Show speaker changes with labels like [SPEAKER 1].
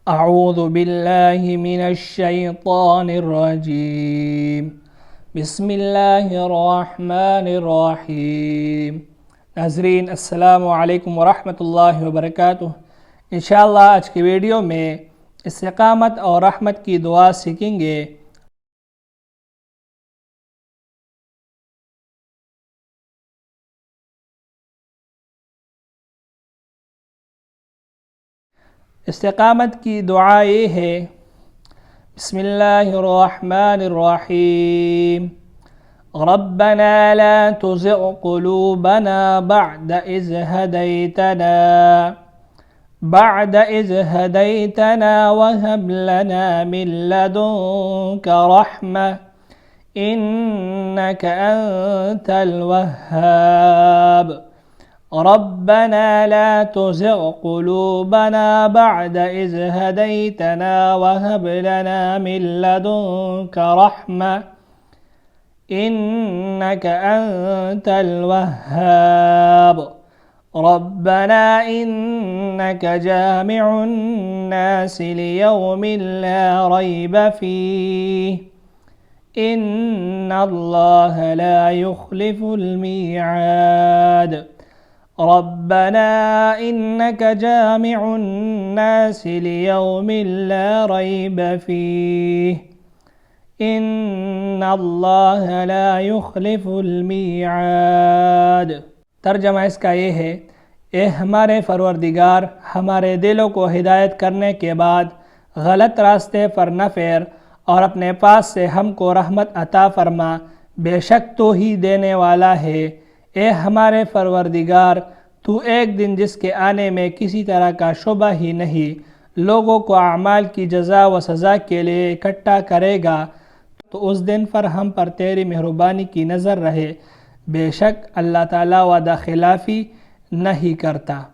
[SPEAKER 1] अऊज़ु बिल्लाहि मिनश्शैतानिर्रजीम बिस्मिल्लाहिर्रहमानिर्रहीम। नाज़रीन अस्सलामु अलैकुम वरहमतुल्लाहि वबरकातुहू। इंशाअल्लाह आज की वीडियो में इस्तिक़ामत और रहमत की दुआ सीखेंगे। इस्तिक़ामत की दुआ ये है, बिस्मिल्लाहिर्रहमानिर्रहीम। रब्बना ला तुज़िग़ क़ुलूबना बअद इज़ हदैतना वहब लना मिन लदुनका रहमह इन्नका अंतल वह्हाब। रब्बना ला तुज़िग़ क़ुलूबना बअद इज़ हदैतना वहब लना मिन लदुनका रहमह इन्नका अंतल वह्हाब। रब्बना इन्नका जामिउन नासि लियौमिन ला रैब फीह इन्नल्लाह ला युख़्लिफ़ुल मीआद। रब्बना इन्नका जामिउन नासि लियौमिन ला रैब फीह इन्नल्लाह ला युख़्लिफ़ुल मीआद। तर्जमा इसका ये है, ए हमारे परवरदिगार, हमारे दिलों को हिदायत करने के बाद गलत रास्ते पर न फेर और अपने पास से हमको रहमत अता फरमा, बेशक तू ही देने वाला है। ए हमारे परवरदिगार, तू एक दिन जिसके आने में किसी तरह का शुबा ही नहीं, लोगों को अमाल की जज़ा व सज़ा के लिए इकट्ठा करेगा, तो उस दिन पर हम पर तेरी मेहरबानी की नज़र रहे। बेशक अल्लाह ताला वादा खिलाफ़ी नहीं करता।